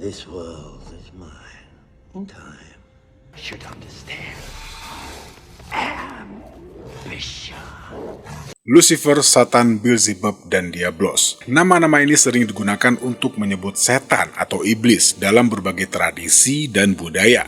This world is mine. In time, I should understand. Ambition. Lucifer, Satan, Beelzebub, dan Diablos. Nama-nama ini sering digunakan untuk menyebut setan atau iblis dalam berbagai tradisi dan budaya.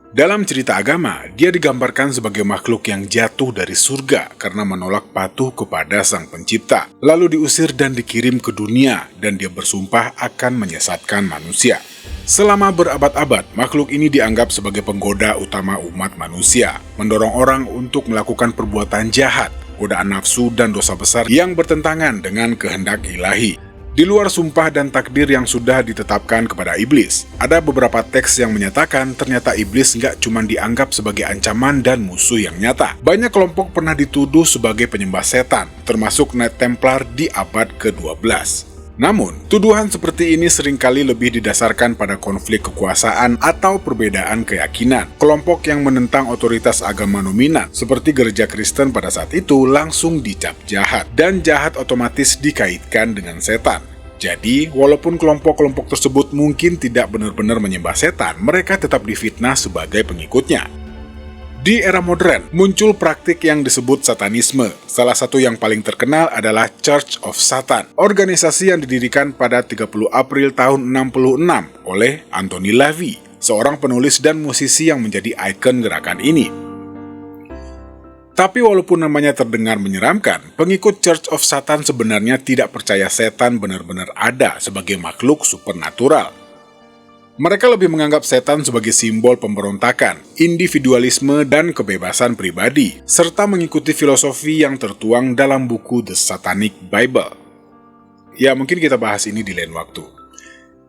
Dalam cerita agama, dia digambarkan sebagai makhluk yang jatuh dari surga karena menolak patuh kepada Sang Pencipta, lalu diusir dan dikirim ke dunia, dan dia bersumpah akan menyesatkan manusia. Selama berabad-abad, makhluk ini dianggap sebagai penggoda utama umat manusia, mendorong orang untuk melakukan perbuatan jahat, godaan nafsu dan dosa besar yang bertentangan dengan kehendak ilahi. Di luar sumpah dan takdir yang sudah ditetapkan kepada iblis, ada beberapa teks yang menyatakan ternyata iblis nggak cuma dianggap sebagai ancaman dan musuh yang nyata. Banyak kelompok pernah dituduh sebagai penyembah setan, termasuk Knight Templar di abad ke-12. Namun, tuduhan seperti ini seringkali lebih didasarkan pada konflik kekuasaan atau perbedaan keyakinan. Kelompok yang menentang otoritas agama dominan, seperti gereja Kristen pada saat itu, langsung dicap jahat, dan jahat otomatis dikaitkan dengan setan. Jadi, walaupun kelompok-kelompok tersebut mungkin tidak benar-benar menyembah setan, mereka tetap difitnah sebagai pengikutnya. Di era modern, muncul praktik yang disebut satanisme. Salah satu yang paling terkenal adalah Church of Satan, organisasi yang didirikan pada 30 April tahun 66 oleh Anthony LaVey, seorang penulis dan musisi yang menjadi ikon gerakan ini. Tapi walaupun namanya terdengar menyeramkan, pengikut Church of Satan sebenarnya tidak percaya setan benar-benar ada sebagai makhluk supernatural. Mereka lebih menganggap setan sebagai simbol pemberontakan, individualisme, dan kebebasan pribadi, serta mengikuti filosofi yang tertuang dalam buku The Satanic Bible. Ya, mungkin kita bahas ini di lain waktu.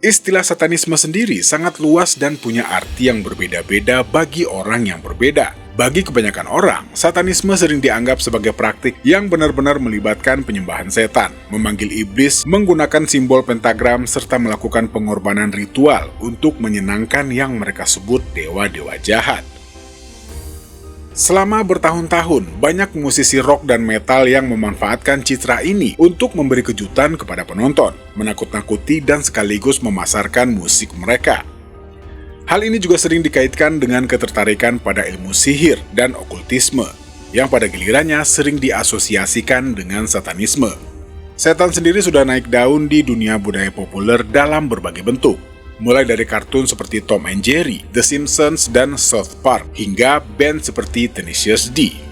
Istilah satanisme sendiri sangat luas dan punya arti yang berbeda-beda bagi orang yang berbeda. Bagi kebanyakan orang, satanisme sering dianggap sebagai praktik yang benar-benar melibatkan penyembahan setan, memanggil iblis, menggunakan simbol pentagram, serta melakukan pengorbanan ritual untuk menyenangkan yang mereka sebut dewa-dewa jahat. Selama bertahun-tahun, banyak musisi rock dan metal yang memanfaatkan citra ini untuk memberi kejutan kepada penonton, menakut-nakuti dan sekaligus memasarkan musik mereka. Hal ini juga sering dikaitkan dengan ketertarikan pada ilmu sihir dan okultisme, yang pada gilirannya sering diasosiasikan dengan satanisme. Setan sendiri sudah naik daun di dunia budaya populer dalam berbagai bentuk, mulai dari kartun seperti Tom and Jerry, The Simpsons, dan South Park, hingga band seperti Tenacious D.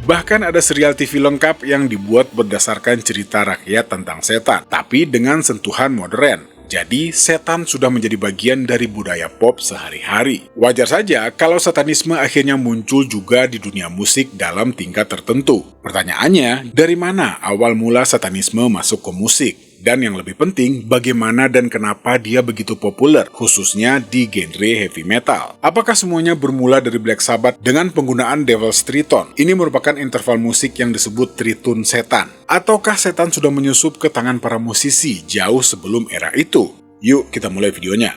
Bahkan ada serial TV lengkap yang dibuat berdasarkan cerita rakyat tentang setan, tapi dengan sentuhan modern. Jadi, setan sudah menjadi bagian dari budaya pop sehari-hari. Wajar saja kalau satanisme akhirnya muncul juga di dunia musik dalam tingkat tertentu. Pertanyaannya, dari mana awal mula satanisme masuk ke musik? Dan yang lebih penting, bagaimana dan kenapa dia begitu populer, khususnya di genre heavy metal? Apakah semuanya bermula dari Black Sabbath dengan penggunaan Devil's Triton? Ini merupakan interval musik yang disebut tritun setan. Ataukah setan sudah menyusup ke tangan para musisi jauh sebelum era itu? Yuk kita mulai videonya.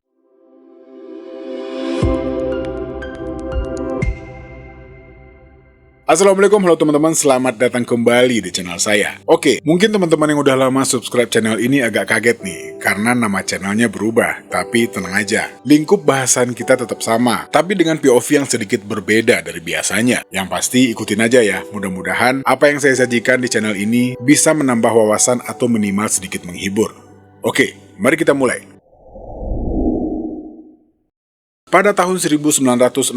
Assalamualaikum, halo teman-teman, selamat datang kembali di channel saya. Oke, mungkin teman-teman yang udah lama subscribe channel ini agak kaget nih, karena nama channelnya berubah, tapi tenang aja, lingkup bahasan kita tetap sama, tapi dengan POV yang sedikit berbeda dari biasanya. Yang pasti ikutin aja ya, mudah-mudahan apa yang saya sajikan di channel ini bisa menambah wawasan atau minimal sedikit menghibur. Oke, mari kita mulai. Pada tahun 1968,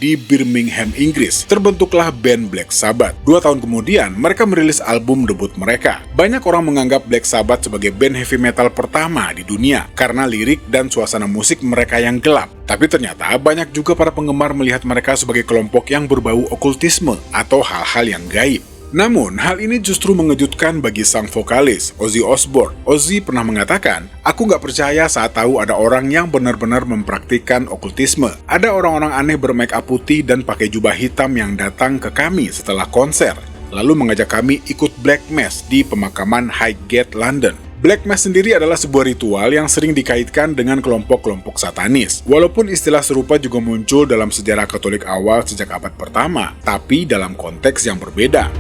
di Birmingham, Inggris, terbentuklah band Black Sabbath. 2 tahun kemudian, mereka merilis album debut mereka. Banyak orang menganggap Black Sabbath sebagai band heavy metal pertama di dunia, karena lirik dan suasana musik mereka yang gelap. Tapi ternyata banyak juga para penggemar melihat mereka sebagai kelompok yang berbau okultisme atau hal-hal yang gaib. Namun, hal ini justru mengejutkan bagi sang vokalis, Ozzy Osbourne. Ozzy pernah mengatakan, "Aku nggak percaya saat tahu ada orang yang benar-benar mempraktikkan okultisme. Ada orang-orang aneh bermake up putih dan pakai jubah hitam yang datang ke kami setelah konser, lalu mengajak kami ikut Black Mass di pemakaman Highgate, London." Black Mass sendiri adalah sebuah ritual yang sering dikaitkan dengan kelompok-kelompok satanis. Walaupun istilah serupa juga muncul dalam sejarah Katolik awal sejak abad pertama, tapi dalam konteks yang berbeda.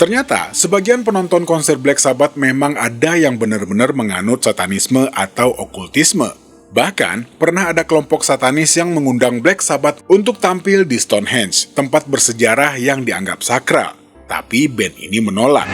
Ternyata, sebagian penonton konser Black Sabbath memang ada yang benar-benar menganut satanisme atau okultisme. Bahkan, pernah ada kelompok satanis yang mengundang Black Sabbath untuk tampil di Stonehenge, tempat bersejarah yang dianggap sakral. Tapi band ini menolak.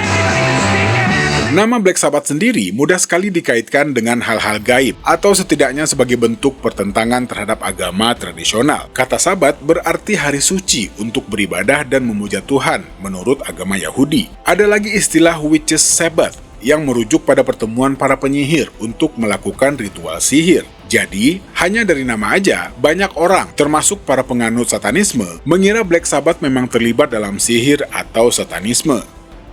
Nama Black Sabbath sendiri mudah sekali dikaitkan dengan hal-hal gaib, atau setidaknya sebagai bentuk pertentangan terhadap agama tradisional. Kata Sabat berarti hari suci untuk beribadah dan memuja Tuhan menurut agama Yahudi. Ada lagi istilah Witches Sabbath yang merujuk pada pertemuan para penyihir untuk melakukan ritual sihir. Jadi, hanya dari nama aja, banyak orang, termasuk para penganut satanisme, mengira Black Sabbath memang terlibat dalam sihir atau satanisme.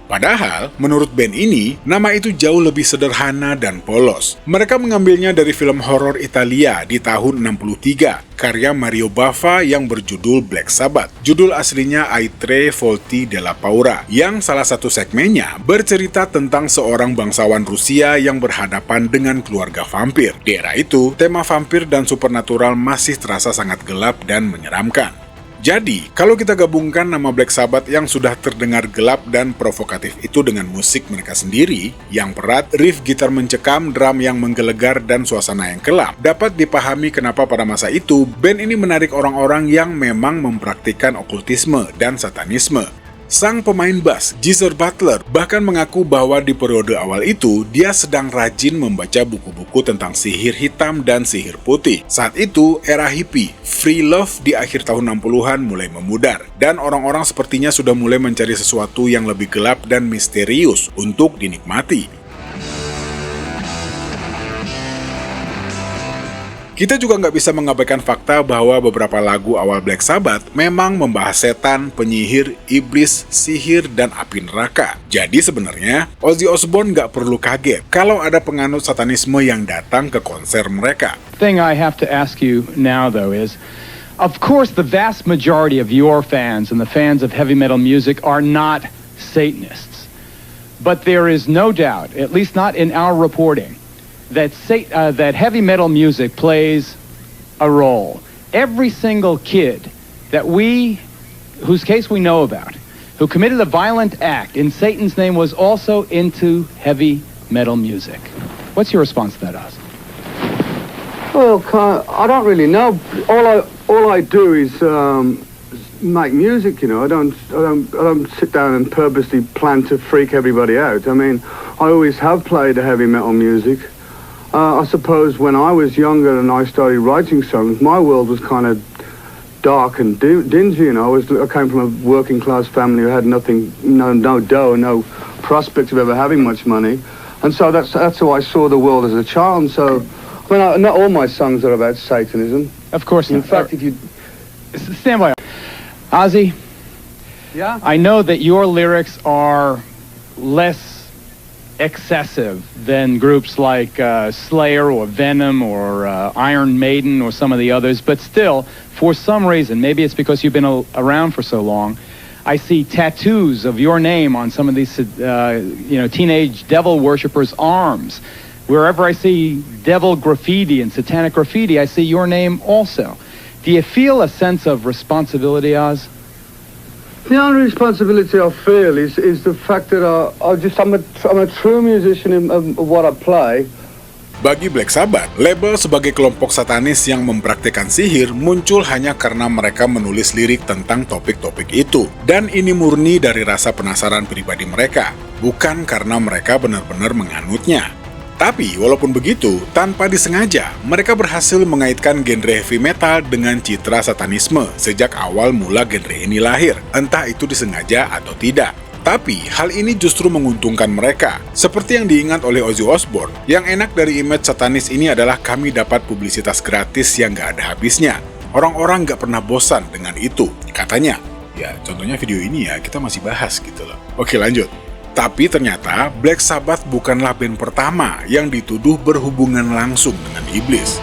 Padahal, menurut band ini, nama itu jauh lebih sederhana dan polos. Mereka mengambilnya dari film horor Italia di tahun 63, karya Mario Bava yang berjudul Black Sabbath. Judul aslinya Ai Tre Volti della Paura, yang salah satu segmennya bercerita tentang seorang bangsawan Rusia yang berhadapan dengan keluarga vampir. Di era itu, tema vampir dan supernatural masih terasa sangat gelap dan menyeramkan. Jadi, kalau kita gabungkan nama Black Sabbath yang sudah terdengar gelap dan provokatif itu dengan musik mereka sendiri, yang berat, riff gitar mencekam, drum yang menggelegar, dan suasana yang gelap, dapat dipahami kenapa pada masa itu, band ini menarik orang-orang yang memang mempraktikkan okultisme dan satanisme. Sang pemain bass, Geezer Butler, bahkan mengaku bahwa di periode awal itu, dia sedang rajin membaca buku-buku tentang sihir hitam dan sihir putih. Saat itu, era hippie, free love di akhir tahun 60-an mulai memudar, dan orang-orang sepertinya sudah mulai mencari sesuatu yang lebih gelap dan misterius untuk dinikmati. Kita juga nggak bisa mengabaikan fakta bahwa beberapa lagu awal Black Sabbath memang membahas setan, penyihir, iblis, sihir, dan api neraka. Jadi sebenarnya, Ozzy Osbourne nggak perlu kaget kalau ada penganut satanisme yang datang ke konser mereka. Thing I have to ask you now, though, is, of course, the vast majority of your fans and the fans of heavy metal music are not Satanists. But there is no doubt, at least not in our reporting, that heavy metal music plays a role. Every single kid whose case we know about, who committed a violent act in Satan's name was also into heavy metal music. What's your response to that, Oz? Well, I don't really know. All I do is make music. You know, I don't sit down and purposely plan to freak everybody out. I mean, I always have played heavy metal music. I suppose when I was younger and I started writing songs, my world was kind of dark and dingy. You know, I came from a working class family who had nothing, no dough, no prospect of ever having much money, and so that's how I saw the world as a child. And so, I mean, not all my songs are about Satanism. Of course not. In fact, if you stand by, Ozzy. Yeah. I know that your lyrics are less excessive than groups like Slayer or Venom or Iron Maiden or some of the others, but still, for some reason, maybe it's because you've been around for so long, I see tattoos of your name on some of these teenage devil worshippers' arms. Wherever I see devil graffiti and satanic graffiti, I see your name also. Do you feel a sense of responsibility, Oz? The only responsibility I feel is the fact that I'm a true musician of what I play. Bagi Black Sabbath, label sebagai kelompok satanis yang mempraktikkan sihir muncul hanya karena mereka menulis lirik tentang topik-topik itu. Dan ini murni dari rasa penasaran pribadi mereka, bukan karena mereka benar-benar menganutnya. Tapi, walaupun begitu, tanpa disengaja, mereka berhasil mengaitkan genre heavy metal dengan citra satanisme sejak awal mula genre ini lahir, entah itu disengaja atau tidak. Tapi, hal ini justru menguntungkan mereka. Seperti yang diingat oleh Ozzy Osbourne, yang enak dari image satanis ini adalah kami dapat publisitas gratis yang gak ada habisnya. Orang-orang gak pernah bosan dengan itu, katanya. Ya, contohnya video ini ya, kita masih bahas gitu loh. Oke, lanjut. Tapi ternyata Black Sabbath bukanlah band pertama yang dituduh berhubungan langsung dengan iblis.